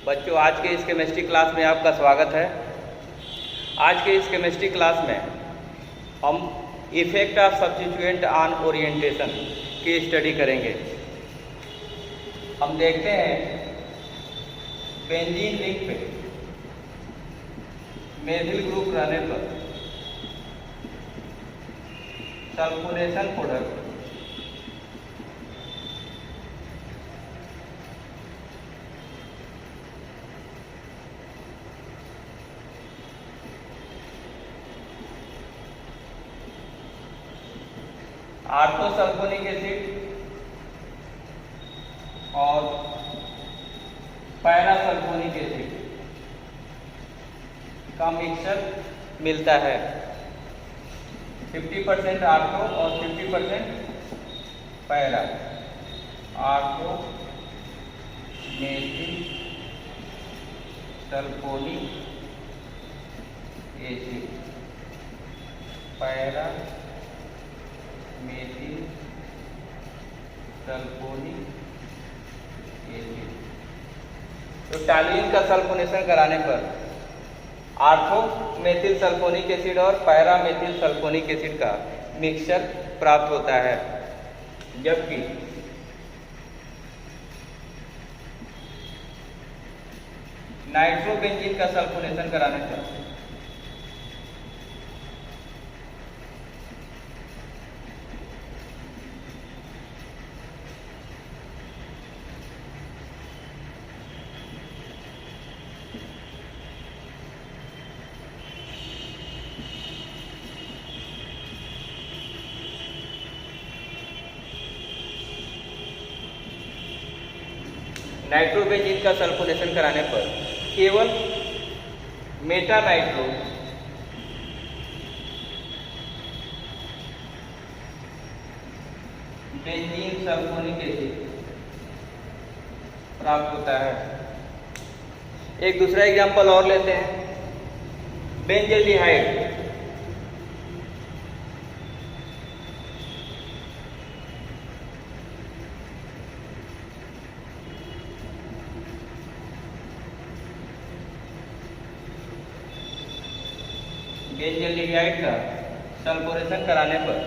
बच्चों, आज के इस केमिस्ट्री क्लास में आपका स्वागत है। आज के इस केमिस्ट्री क्लास में हम effect of substituent on orientation की स्टडी करेंगे। हम देखते हैं बेंजीन रिंग पे मेथिल ग्रुप रहने पर सल्फोनेशन प्रोडक्ट ऑर्थोसल्फोनिक एसिड और पैरासल्फोनिक एसिड का मिक्सचर मिलता है। 50% ऑर्थो और 50% para. Ortho methyl sulphonic acid, para methyl sulphonic acid. तो टॉलुइन का सल्फोनेशन कराने पर ऑर्थो मेथिल सल्फोनिक एसिड और पैरा मेथिल सल्फोनिक एसिड का मिक्सचर प्राप्त होता है, जबकि नाइट्रोबेंजीन का सल्फोनेशन कराने पर नाइट्रोबेंजीन का सल्फोनेशन कराने पर केवल Meta nitro benzene sulphonic acid प्राप्त होता है। एक दूसरा एग्जांपल और लेते हैं, बेंजल्डिहाइड बेंजल्डिहाइड का सल्फोनेशन कराने पर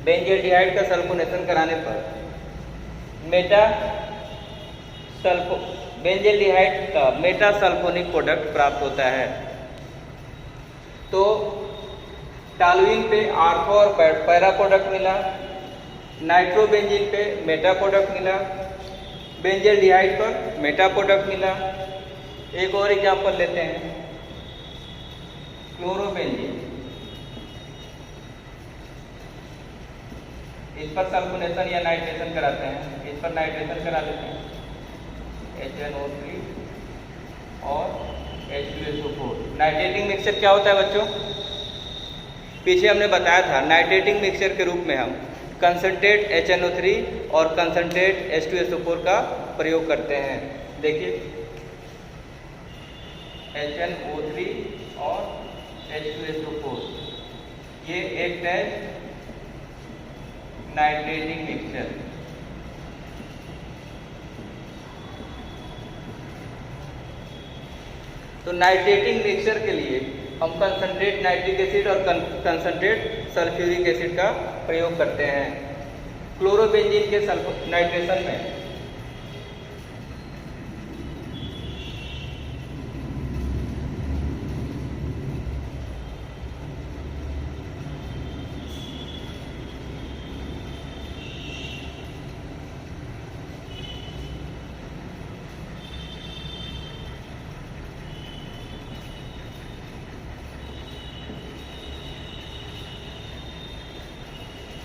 बेंजल्डिहाइड का सल्फोनेशन कराने पर बेंजल्डिहाइड का मेटा सल्फोनिक प्रोडक्ट प्राप्त होता है। तो टॉलुइन पे ऑर्थो और पैरा प्रोडक्ट मिला, नाइट्रोबेंजीन पे मेटा प्रोडक्ट मिला, बेंजल्डिहाइड पर मेटा प्रोडक्ट मिला। एक और एग्जांपल लेते हैं, क्लोरोबेंजीन। इस पर सल्फोनेशन या नाइट्रेशन कराते हैं, इस पर नाइट्रेशन करा देते हैं, HNO3 और H2SO4। नाइट्रेटिंग मिक्सचर क्या होता है बच्चों? पीछे हमने बताया था, नाइट्रेटिंग मिक्सचर के रूप में हम कंसंट्रेट HNO3 और कंसंट्रेट H2SO4 का प्रयोग करते हैं। देखिए, HNO3 और H2SO4 ये एक है नाइट्रेटिंग मिक्सचर। तो नाइट्रेटिंग मिक्सचर के लिए हम कंसंट्रेट नाइट्रिक एसिड और कंसंट्रेट सल्फ्यूरिक एसिड का प्रयोग करते हैं। क्लोरोबेंजीन के नाइट्रेशन में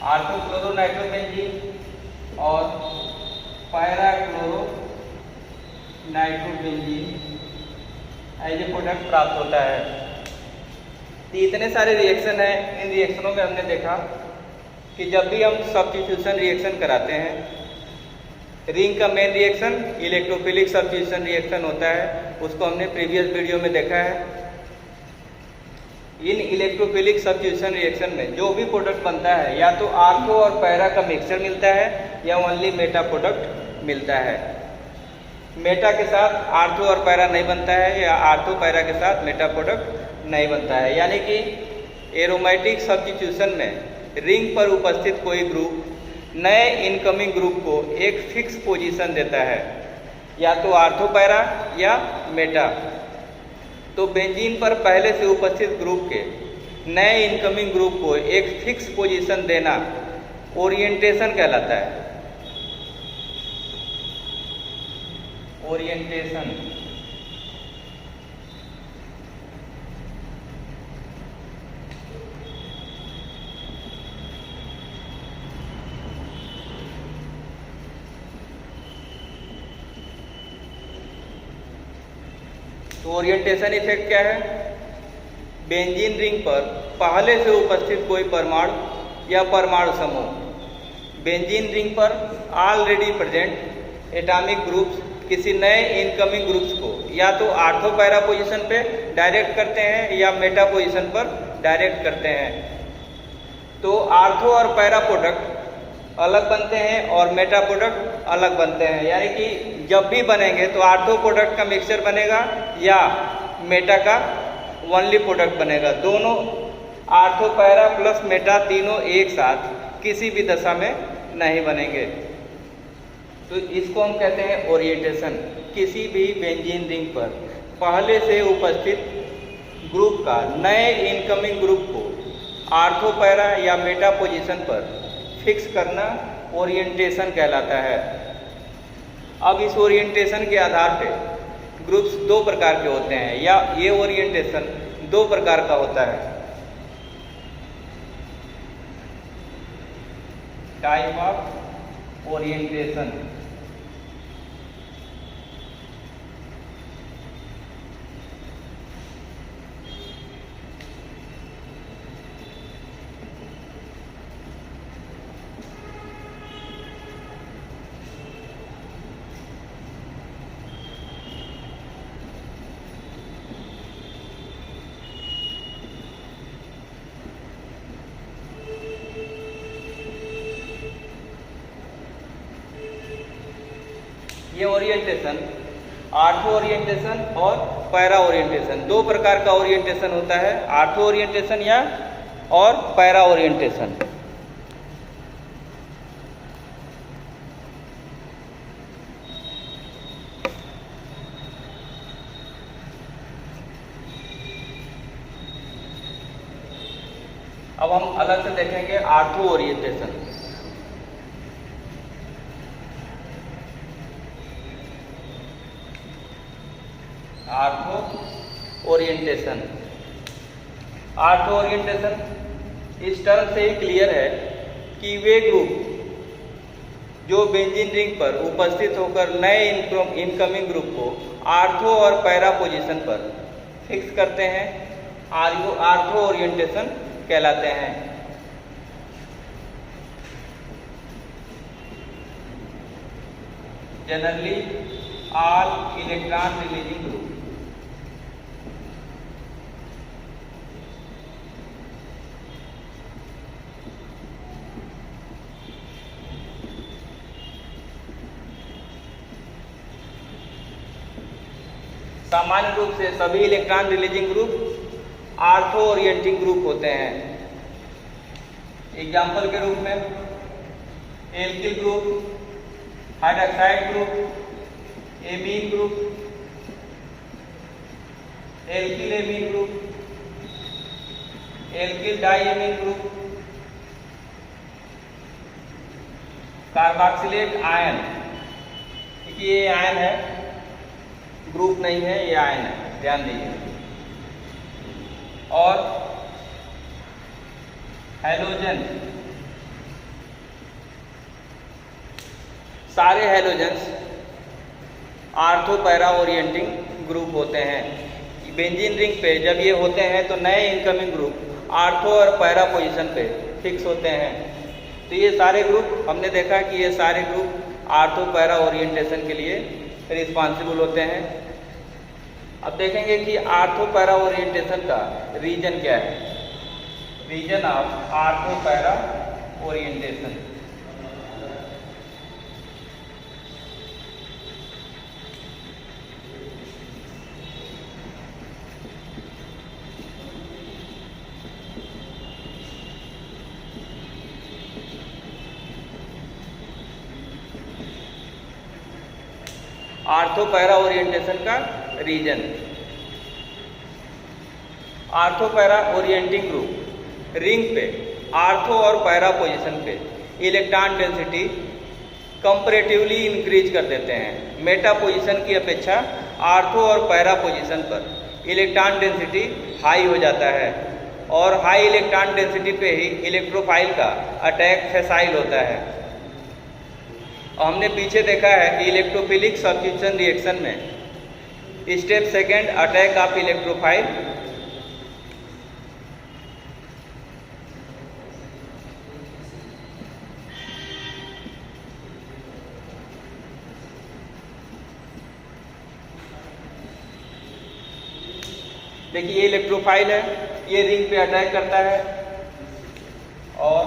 ऑर्थोक्लोरो नाइट्रोबेंजीन और parachloro nitrobenzene as a product प्राप्त होता है। तो इतने सारे रिएक्शन हैं। इन रिएक्शनों में हमने देखा कि जब भी हम सब्स्टिट्यूशन रिएक्शन कराते हैं, रिंग का main reaction electrophilic substitution reaction होता है, उसको हमने प्रीवियस वीडियो में देखा है। इन इलेक्ट्रोफिलिक सब्स्टिट्यूशन रिएक्शन में जो भी प्रोडक्ट बनता है या तो आर्थो और पैरा का मिक्सचर मिलता है या ओनली मेटा प्रोडक्ट मिलता है। मेटा के साथ आर्थो और पैरा नहीं बनता है या आर्थो पैरा के साथ मेटा प्रोडक्ट नहीं बनता है। यानी कि एरोमेटिक सब्स्टिट्यूशन में रिंग पर उपस्थित कोई ग्रुप नए इनकमिंग ग्रुप को एक फिक्स पोजीशन देता है, या तो आर्थो पैरा या मेटा। तो बेंजीन पर पहले से उपस्थित ग्रुप के नए इनकमिंग ग्रुप को एक फिक्स पोजीशन देना ओरिएंटेशन कहलाता है। ओरिएंटेशन। तो ओरिएंटेशन इफेक्ट क्या है? बेंजीन रिंग पर पहले से उपस्थित कोई परमाणु या परमाणु समूह बेंजीन रिंग पर ऑलरेडी प्रेजेंट एटॉमिक ग्रुप्स किसी नए इनकमिंग ग्रुप्स को या तो आर्थो पैरा पोजीशन पे डायरेक्ट करते हैं या मेटा पोजीशन पर डायरेक्ट करते हैं। तो आर्थो और पैरा प्रोडक्ट अलग बनते हैं और मेटा प्रोडक्ट अलग बनते हैं। यानी कि जब भी बनेंगे तो आर्थो प्रोडक्ट का मिक्सचर बनेगा या मेटा का ओनली प्रोडक्ट बनेगा। दोनों आर्थो पैरा प्लस मेटा तीनों एक साथ किसी भी दशा में नहीं बनेंगे। तो इसको हम कहते हैं ओरिएंटेशन। किसी भी बेंजीन रिंग पर पहले से उपस्थित ग्रुप का नए इनकमिंग ग्रुप को आर्थो पैरा या मेटा पोजीशन पर फिक्स करना ओरिएंटेशन कहलाता है। अब इस ओरिएंटेशन के आधार पे ग्रुप्स दो प्रकार के होते हैं, या ये ओरिएंटेशन दो प्रकार का होता है। Type of orientation. ये ओरिएंटेशन आर्थो ओरिएंटेशन और पैरा ओरिएंटेशन दो प्रकार का ओरिएंटेशन होता है। आर्थो ओरिएंटेशन या और पैरा ओरिएंटेशन। अब हम अलग से देखेंगे ortho orientation. Ortho orientation. Ortho orientation इस टर्म से ही क्लियर है कि वे ग्रुप जो बेंजीन रिंग पर उपस्थित होकर नए इनकमिंग ग्रुप को आर्थो और पैरा पोजीशन पर फिक्स करते हैं, आर्थो ओरिएंटेशन कहलाते हैं। Generally all electron releasing group. सामान्य रूप से सभी electron releasing group ortho orienting group होते हैं। एग्जाम्पल के रूप में alkyl group, hydroxide group, amine group, alkyl amine group, alkyl diamine group, carboxylate ion. ये आयन है, ग्रुप नहीं है, ये आयन है, ध्यान दीजिए। और हैलोजन, सारे halogens ortho para orienting group होते हैं। बेंजीन रिंग पे जब ये होते हैं तो नए इनकमिंग ग्रुप आर्थो और पैरा पोजीशन पे फिक्स होते हैं। तो ये सारे ग्रुप हमने देखा कि ये सारे ग्रुप आर्थो पैरा ओरिएंटेशन के लिए रिस्पॉन्सिबल होते हैं। अब देखेंगे कि आर्थो पैरा ओरिएंटेशन का रीजन क्या है। Reason of ortho para orientation. Ortho para orientation का reason. Ortho para orienting group ring पे आर्थो और पैरा पोजीशन पे इलेक्ट्रॉन डेंसिटी कंपैरेटिवली इंक्रीज कर देते हैं। मेटा पोजीशन की अपेक्षा आर्थो और पैरा पोजीशन पर इलेक्ट्रॉन डेंसिटी हाई हो जाता है और हाई इलेक्ट्रॉन डेंसिटी पे ही इलेक्ट्रोफाइल का अटैक फैसाइल होता है। हमने पीछे देखा है कि इलेक्ट्रोफिलिक सब्स्टिट्यूशन रिएक्शन में step second attack of electrophile, देखिए ये इलेक्ट्रोफाइल है, ये रिंग पे अटैक करता है और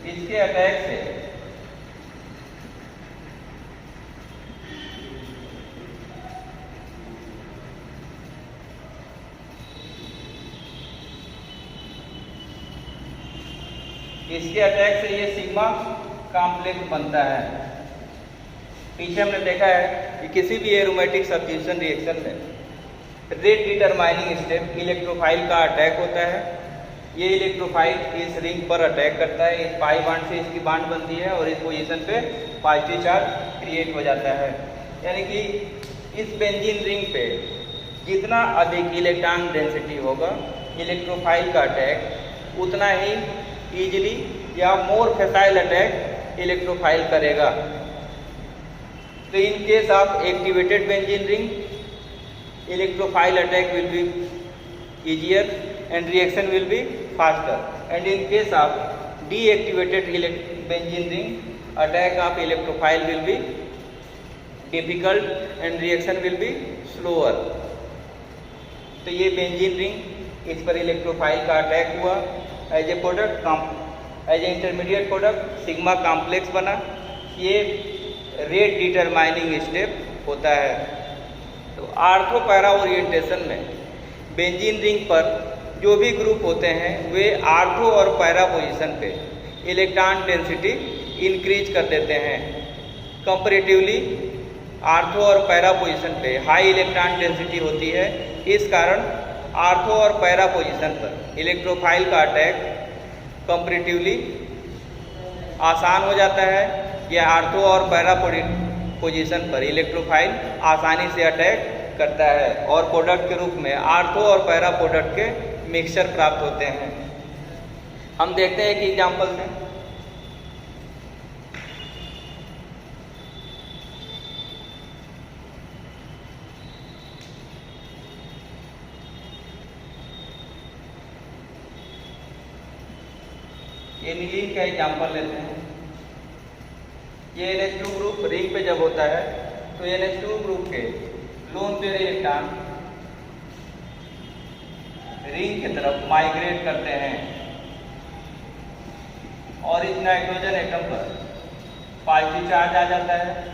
इसके अटैक से ये सिग्मा कॉम्प्लेक्स बनता है। पीछे हमने देखा है कि किसी भी एरोमेटिक सब्स्टिट्यूशन रिएक्शन में रेट डिटरमाइनिंग स्टेप इलेक्ट्रोफाइल का अटैक होता है। ये इलेक्ट्रोफाइल इस रिंग पर अटैक करता है, इस पाई बॉन्ड से इसकी बॉन्ड बनती है और इस पोजीशन पे पॉजिटिव चार्ज क्रिएट हो जाता है। यानी कि इस बेंजीन रिंग पे जितना अधिक इलेक्ट्रॉन डेंसिटी होगा इलेक्ट्रोफाइल का अटैक उतना ही इजीली या मोर फैसाइल अटैक इलेक्ट्रोफाइल करेगा। तो in case of activated benzene ring electrophile attack will be easier and reaction will be faster, and in case of deactivated benzene ring attack of electrophile will be difficult and reaction will be slower। तो ये benzene ring इस पर electrophile का attack हुआ, as a product as a intermediate product sigma complex बना। ये rate determining step होता है। तो आर्थो पैरा ओरिएंटेशन में बेंजीन रिंग पर जो भी ग्रुप होते हैं वे आर्थो और पैरा पोजीशन पे इलेक्ट्रॉन डेंसिटी इंक्रीज कर देते हैं। कंपैरेटिवली आर्थो और पैरा पोजीशन पे हाई इलेक्ट्रॉन डेंसिटी होती है, इस कारण आर्थो और पैरा पोजीशन पर इलेक्ट्रोफाइल का अटैक कंपैरेटिवली आसान हो जाता है। यह आर्थो और पैरा पोजीशन पर इलेक्ट्रोफाइल आसानी से अटैक करता है और प्रोडक्ट के रूप में आर्थो और पैरा प्रोडक्ट के मिक्सचर प्राप्त होते हैं। हम देखते हैं एक एग्जांपल से। ये एनिलीन का एग्जांपल लेते हैं। ये NH2 ग्रुप रिंग पे जब होता है तो NH2 ग्रुप के लोन पेयर इलेक्ट्रॉन रिंग की तरफ माइग्रेट करते हैं और इस नाइट्रोजन एटम पर पॉजिटिव चार्ज आ जाता है।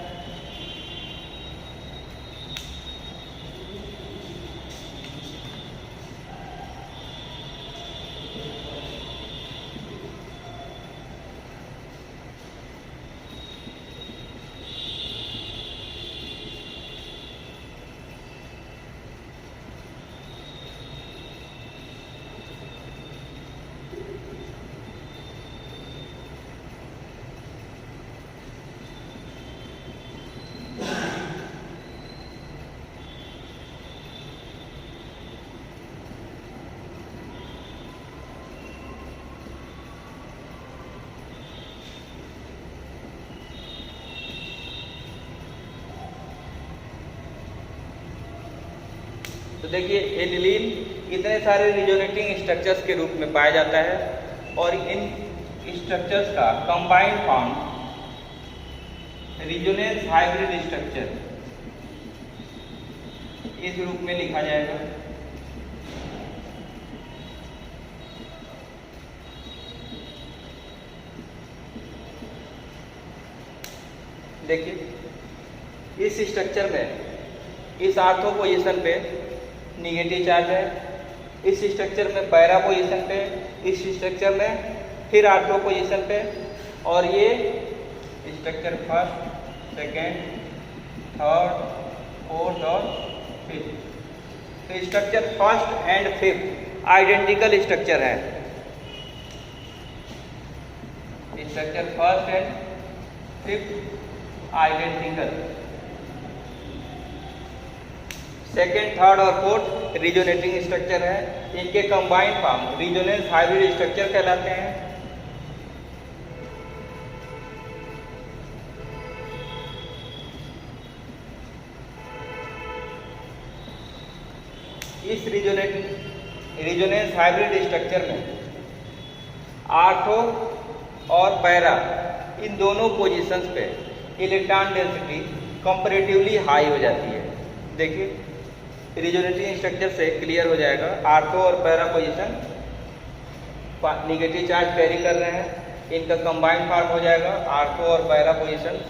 तो देखिए एनिलीन इतने सारे रिजोनेटिंग स्ट्रक्चर्स के रूप में पाया जाता है और इन स्ट्रक्चर्स का combined form resonance hybrid structure इस रूप में लिखा जाएगा। देखिए इस स्ट्रक्चर में इस आर्थो पोजीशन पे निगेटिव चार्ज है, इस स्ट्रक्चर में पैरा पोजीशन पे, इस स्ट्रक्चर में फिर आर्थो पोजीशन पे, और ये structure first, second, third, fourth और फिफ्थ। तो structure first and fifth identical structure है। Structure first and fifth identical. Second, third और फोर्थ रिजोनेटिंग स्ट्रक्चर है। इनके combined form resonance hybrid structure कहलाते हैं। इस रिजोनेंस हाइब्रिड स्ट्रक्चर में आर्थो और पैरा इन दोनों पोजीशंस पे इलेक्ट्रॉन डेंसिटी कंपैरेटिवली हाई हो जाती है। देखिए रिजोनेटिंग स्ट्रक्चर से क्लियर हो जाएगा, आर्थो और para position negative charge carry कर रहे हैं, इनका कंबाइंड फॉर्म हो जाएगा आर्थो और पैरा पोजीशन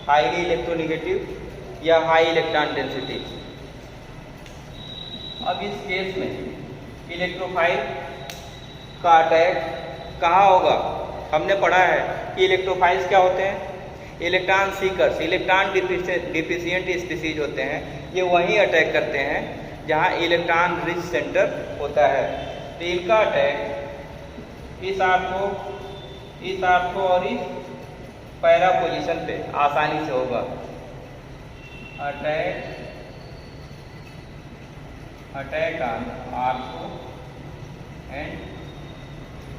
हाईली इलेक्ट्रोनिगेटिव या हाई इलेक्ट्रॉन डेंसिटी। अब इस केस में इलेक्ट्रोफाइल का अटैक कहाँ होगा? हमने पढ़ा है कि इलेक्ट्रोफाइल्स क्या होते हैं? Electron seekers, electron deficient species होते हैं। ये वहीं अटैक करते हैं जहाँ इलेक्ट्रॉन रिच सेंटर होता है। तो इनका अटैक इस आर्थो और इस पैरा पोजीशन पे आसानी से होगा। Attack on ortho and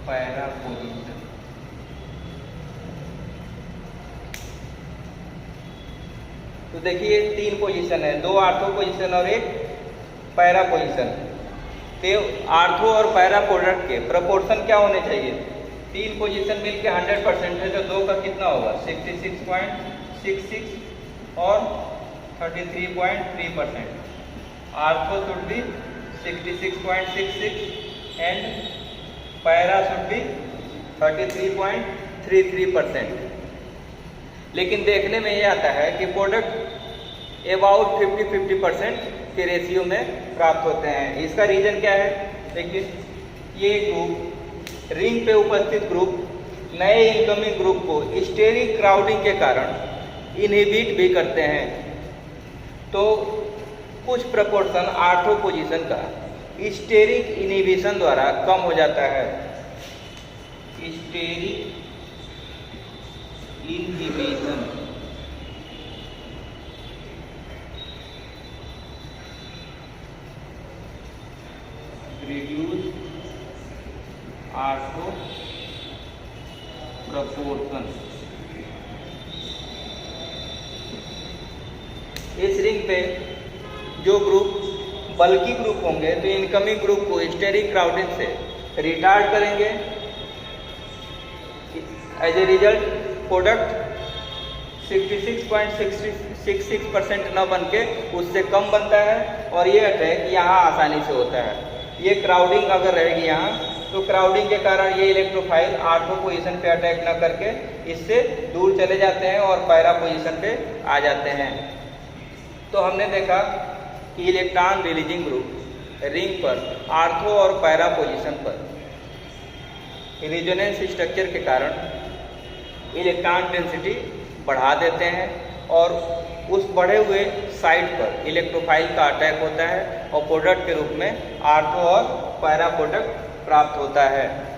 para position. तो देखिए तीन पोजीशन है, दो आर्थो पोजीशन और एक पैरा पोजीशन। तो आर्थो और पैरा प्रोडक्ट के प्रोपोर्शन क्या होने चाहिए? तीन पोजीशन मिलके 100% है, तो दो का कितना होगा? 66.66 और 33.3%। Ortho should be 66.66 and para should be 33.33%। लेकिन देखने में ये आता है कि प्रोडक्ट अबाउट 50-50% के रेशियो में प्राप्त होते हैं। इसका रीजन क्या है? देखिए ये ग्रुप रिंग पे उपस्थित ग्रुप नए इनकमिंग ग्रुप को स्टेरिक क्राउडिंग के कारण इनहिबिट भी करते हैं। तो कुछ प्रोपोर्शन आर्थो पोजीशन का स्टेरिक इनहिबिशन द्वारा कम हो जाता है। Steric inhibition reduce ortho proportion. इस रिंग पे जो ग्रुप बल्कि ग्रुप होंगे तो इनकमिंग ग्रुप को स्टेरिक क्राउडिंग से रिटार्ड करेंगे। एज ए रिजल्ट प्रोडक्ट 66.66% न बन के उससे कम बनता है और ये अटैक यहाँ आसानी से होता है। ये क्राउडिंग अगर रहेगी यहाँ तो क्राउडिंग के कारण ये इलेक्ट्रोफाइल आर्थो पोजीशन पे अटैक न करके इससे दूर चले जाते हैं और पैरा पोजीशन पे आ जाते हैं। तो हमने देखा कि इलेक्ट्रॉन रिलीजिंग ग्रुप रिंग पर आर्थो और पैरा पोजीशन पर रिजोनेंस स्ट्रक्चर के कारण इलेक्ट्रॉन डेंसिटी बढ़ा देते हैं और उस बढ़े हुए साइट पर इलेक्ट्रोफाइल का अटैक होता है और प्रोडक्ट के रूप में आर्थो और पैरा प्रोडक्ट प्राप्त होता है।